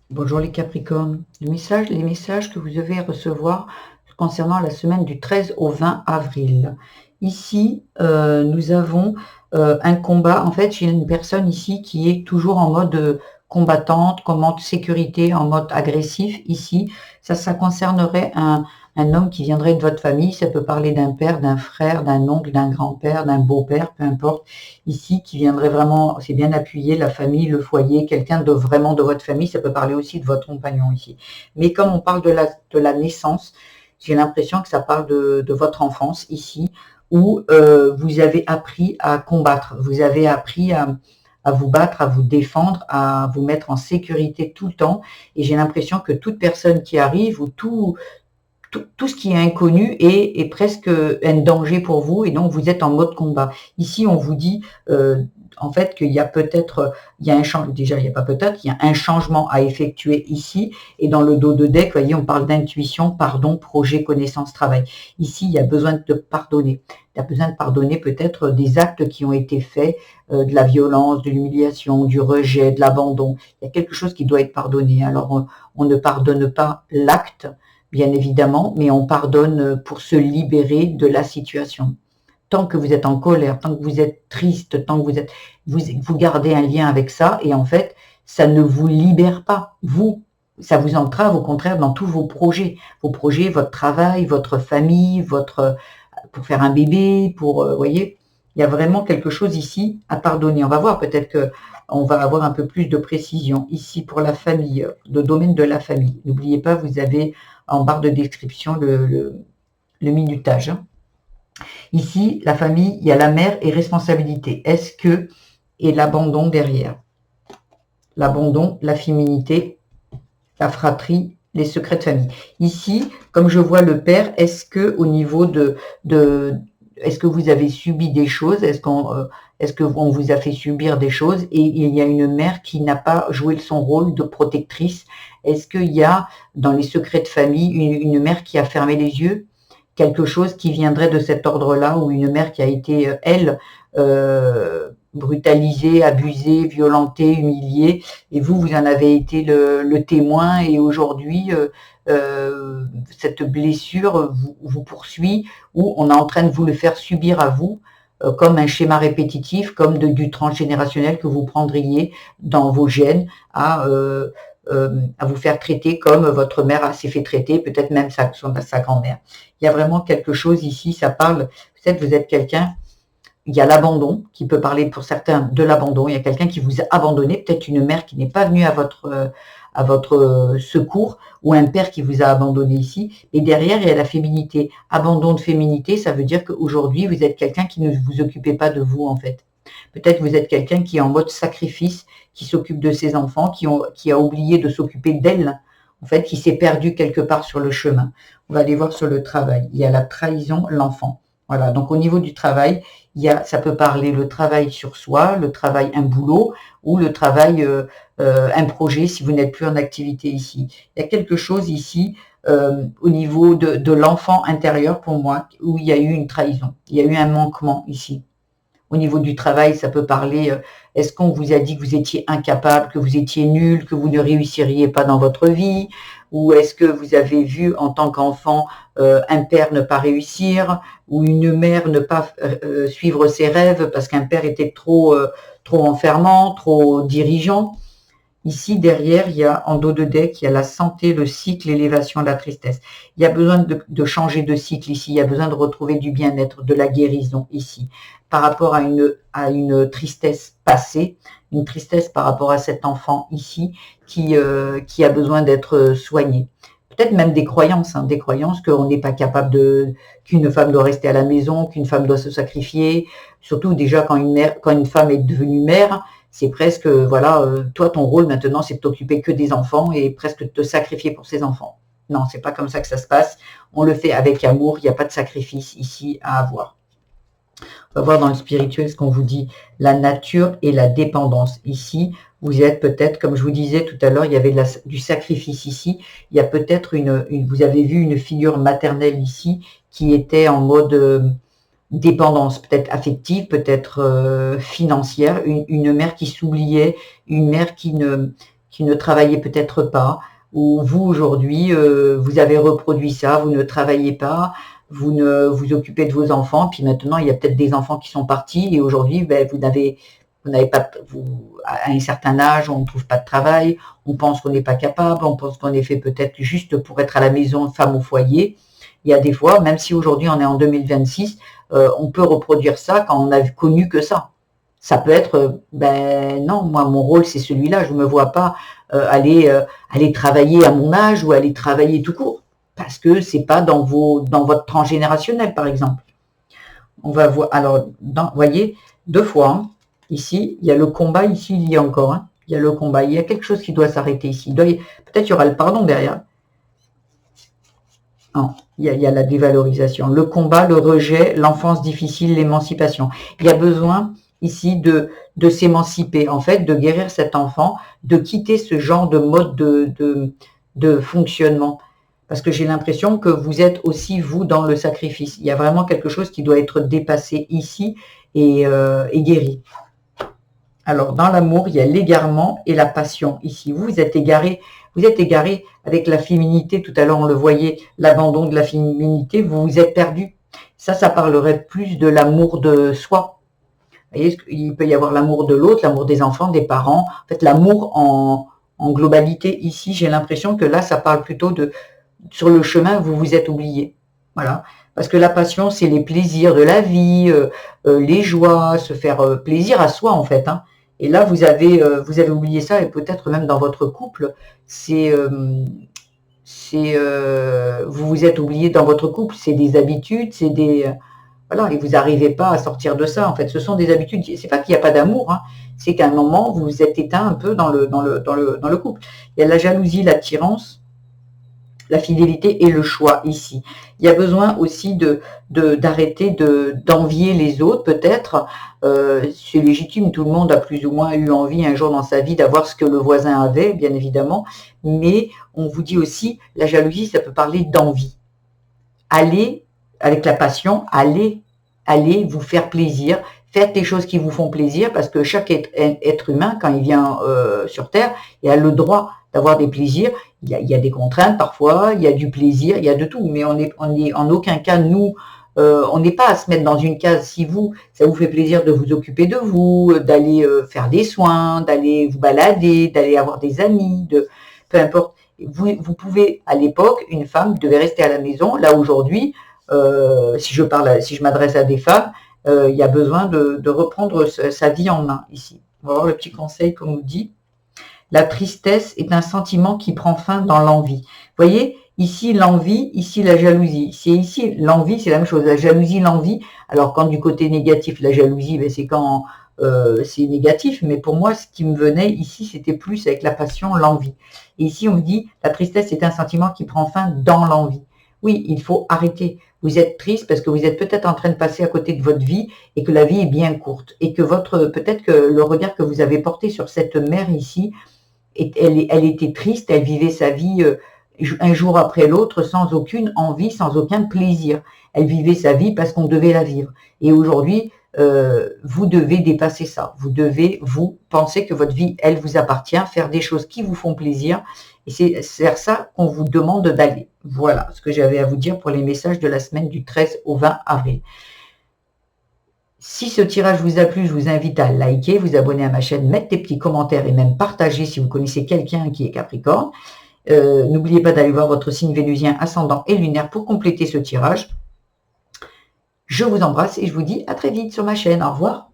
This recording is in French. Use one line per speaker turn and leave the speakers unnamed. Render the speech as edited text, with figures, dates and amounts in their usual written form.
Bonjour les Capricornes. Les messages que vous devez recevoir concernant la semaine du 13 au 20 avril. Ici, nous avons un combat. En fait, j'ai une personne ici qui est toujours en mode combattante, en mode sécurité, en mode agressif. Ici, ça concernerait un homme qui viendrait de votre famille. Ça peut parler d'un père, d'un frère, d'un oncle, d'un grand-père, d'un beau-père, peu importe. Ici, qui viendrait vraiment, c'est bien appuyé, la famille, le foyer, quelqu'un de vraiment de votre famille. Ça peut parler aussi de votre compagnon ici. Mais comme on parle de la naissance, j'ai l'impression que ça parle de votre enfance ici, où vous avez appris à combattre, vous avez appris à vous battre, à vous défendre, à vous mettre en sécurité tout le temps. Et j'ai l'impression que toute personne qui arrive ou tout ce qui est inconnu est presque un danger pour vous et donc vous êtes en mode combat. Ici, on vous dit en fait qu'il y a peut-être, il y a un changement, déjà il n'y a pas peut-être, il y a un changement à effectuer ici et dans le dos de deck, vous voyez, on parle d'intuition, pardon, projet, connaissance, travail. Ici, il y a besoin de pardonner. Il y a besoin de pardonner peut-être des actes qui ont été faits, de la violence, de l'humiliation, du rejet, de l'abandon. Il y a quelque chose qui doit être pardonné. Alors, on ne pardonne pas l'acte, bien évidemment, mais on pardonne pour se libérer de la situation. Tant que vous êtes en colère, tant que vous êtes triste, tant que vous gardez un lien avec ça, et en fait, ça ne vous libère pas. Ça vous entrave au contraire dans tous vos projets, votre travail, votre famille, pour faire un bébé, voyez, il y a vraiment quelque chose ici à pardonner. On va voir, peut-être que on va avoir un peu plus de précision ici pour la famille, le domaine de la famille. N'oubliez pas, vous avez en barre de description le minutage. Ici, la famille, il y a la mère et responsabilité. Est-ce que, et l'abandon derrière. L'abandon, la féminité, la fratrie, les secrets de famille. Ici, comme je vois le père, est-ce que au niveau est-ce que vous avez subi des choses? Est-ce qu'on vous a fait subir des choses? Et il y a une mère qui n'a pas joué son rôle de protectrice. Est-ce qu'il y a dans les secrets de famille une mère qui a fermé les yeux? Quelque chose qui viendrait de cet ordre-là, ou une mère qui a été, elle, brutalisée, abusée, violentée, humiliée, et vous en avez été le témoin, et aujourd'hui, cette blessure vous poursuit, ou on est en train de vous le faire subir à vous, comme un schéma répétitif, comme du transgénérationnel que vous prendriez dans vos gènes à vous faire traiter comme votre mère s'est fait traiter, peut-être même sa grand-mère. Il y a vraiment quelque chose ici, ça parle, peut-être vous êtes quelqu'un, il y a l'abandon, qui peut parler pour certains de l'abandon, il y a quelqu'un qui vous a abandonné, peut-être une mère qui n'est pas venue à votre secours, ou un père qui vous a abandonné ici, et derrière il y a la féminité. Abandon de féminité, ça veut dire qu'aujourd'hui vous êtes quelqu'un qui ne vous occupez pas de vous en fait. Peut-être vous êtes quelqu'un qui est en mode sacrifice, qui s'occupe de ses enfants, qui a oublié de s'occuper d'elle, en fait, qui s'est perdu quelque part sur le chemin. On va aller voir sur le travail. Il y a la trahison, l'enfant. Voilà, donc au niveau du travail, ça peut parler le travail sur soi, le travail, un boulot, ou le travail, un projet, si vous n'êtes plus en activité ici. Il y a quelque chose ici, au niveau de l'enfant intérieur, pour moi, où il y a eu une trahison. Il y a eu un manquement ici. Au niveau du travail, ça peut parler, est-ce qu'on vous a dit que vous étiez incapable, que vous étiez nul, que vous ne réussiriez pas dans votre vie? Ou est-ce que vous avez vu en tant qu'enfant un père ne pas réussir, ou une mère ne pas suivre ses rêves parce qu'un père était trop enfermant, trop dirigeant? Ici, derrière, il y a en dos de deck, il y a la santé, le cycle, l'élévation, la tristesse. Il y a besoin de changer de cycle ici, il y a besoin de retrouver du bien-être, de la guérison ici, par rapport à une tristesse passée, une tristesse par rapport à cet enfant ici qui a besoin d'être soigné. Peut-être même des croyances qu'on n'est pas capable qu'une femme doit rester à la maison, qu'une femme doit se sacrifier, surtout déjà quand une femme est devenue mère, c'est presque, voilà, toi, ton rôle maintenant, c'est de t'occuper que des enfants et presque de te sacrifier pour ces enfants. Non, c'est pas comme ça que ça se passe. On le fait avec amour, il n'y a pas de sacrifice ici à avoir. On va voir dans le spirituel ce qu'on vous dit, la nature et la dépendance. Ici, vous êtes peut-être, comme je vous disais tout à l'heure, il y avait du sacrifice ici. Il y a peut-être vous avez vu une figure maternelle ici qui était en mode dépendance, peut-être affective, peut-être financière, une mère qui s'oubliait, une mère qui ne travaillez peut-être pas, ou vous aujourd'hui, vous avez reproduit ça, vous ne travaillez pas, vous ne vous occupez de vos enfants, puis maintenant il y a peut-être des enfants qui sont partis et aujourd'hui ben, vous n'avez pas, à un certain âge, on ne trouve pas de travail, on pense qu'on n'est pas capable, on pense qu'on est fait peut-être juste pour être à la maison, femme au foyer. Il y a des fois, même si aujourd'hui on est en 2026, on peut reproduire ça quand on a connu que ça. Ça peut être, ben non, moi mon rôle c'est celui-là, je ne me vois pas aller travailler à mon âge ou aller travailler tout court, parce que c'est pas dans votre transgénérationnel par exemple. On va voir, alors, vous voyez, deux fois, hein, ici, il y a le combat, ici il y a encore, hein, il y a le combat, il y a quelque chose qui doit s'arrêter ici, peut-être il y aura le pardon derrière. Non, il y a la dévalorisation, le combat, le rejet, l'enfance difficile, l'émancipation. Il y a besoin ici de s'émanciper, en fait, de guérir cet enfant, de quitter ce genre de mode de fonctionnement. Parce que j'ai l'impression que vous êtes aussi, vous, dans le sacrifice. Il y a vraiment quelque chose qui doit être dépassé ici et guéri. Alors, dans l'amour, il y a l'égarement et la passion. Ici, vous êtes égaré. Vous êtes égaré avec la féminité. Tout à l'heure, on le voyait, l'abandon de la féminité. Vous vous êtes perdu. Ça parlerait plus de l'amour de soi. Vous voyez, il peut y avoir l'amour de l'autre, l'amour des enfants, des parents. En fait, l'amour en globalité. Ici, j'ai l'impression que là, ça parle plutôt de sur le chemin, vous vous êtes oublié. Voilà. Parce que la passion, c'est les plaisirs de la vie, les joies, se faire plaisir à soi, en fait. Hein. Et là, vous avez oublié ça, et peut-être même dans votre couple, vous vous êtes oublié dans votre couple, c'est des habitudes, c'est des... voilà, et vous n'arrivez pas à sortir de ça, en fait. Ce sont des habitudes, c'est pas qu'il n'y a pas d'amour, hein, c'est qu'à un moment, vous vous êtes éteint un peu dans le couple. Il y a la jalousie, l'attirance, la fidélité et le choix ici. Il y a besoin aussi d'arrêter d'envier les autres, peut-être. C'est légitime, tout le monde a plus ou moins eu envie un jour dans sa vie d'avoir ce que le voisin avait, bien évidemment. Mais on vous dit aussi, la jalousie, ça peut parler d'envie. Allez, avec la passion, allez vous faire plaisir, faites des choses qui vous font plaisir, parce que chaque être humain, quand il vient sur Terre, il a le droit d'avoir des plaisirs. Il y a des contraintes parfois, il y a du plaisir, il y a de tout, mais on n'est en aucun cas, nous, on n'est pas à se mettre dans une case. Si ça vous fait plaisir de vous occuper de vous, d'aller faire des soins, d'aller vous balader, d'aller avoir des amis, peu importe. Vous pouvez, à l'époque, une femme devait rester à la maison. Là, aujourd'hui, si je m'adresse à des femmes, il y a besoin de reprendre sa vie en main ici. On va voir le petit conseil qu'on nous dit. La tristesse est un sentiment qui prend fin dans l'envie. Vous voyez, ici l'envie, ici la jalousie. Ici l'envie, c'est la même chose. La jalousie, l'envie. Alors quand du côté négatif, la jalousie, ben, c'est quand c'est négatif. Mais pour moi, ce qui me venait ici, c'était plus avec la passion, l'envie. Et ici, on me dit, la tristesse est un sentiment qui prend fin dans l'envie. Oui, il faut arrêter. Vous êtes triste parce que vous êtes peut-être en train de passer à côté de votre vie et que la vie est bien courte. Et que peut-être que le regard que vous avez porté sur cette mère ici, elle était triste, elle vivait sa vie un jour après l'autre sans aucune envie, sans aucun plaisir. Elle vivait sa vie parce qu'on devait la vivre. Et aujourd'hui, vous devez dépasser ça. Vous devez, vous, penser que votre vie, elle vous appartient, faire des choses qui vous font plaisir. Et c'est vers ça qu'on vous demande d'aller. Voilà ce que j'avais à vous dire pour les messages de la semaine du 13 au 20 avril. Si ce tirage vous a plu, je vous invite à liker, vous abonner à ma chaîne, mettre des petits commentaires et même partager si vous connaissez quelqu'un qui est Capricorne. N'oubliez pas d'aller voir votre signe vénusien, ascendant et lunaire pour compléter ce tirage. Je vous embrasse et je vous dis à très vite sur ma chaîne. Au revoir.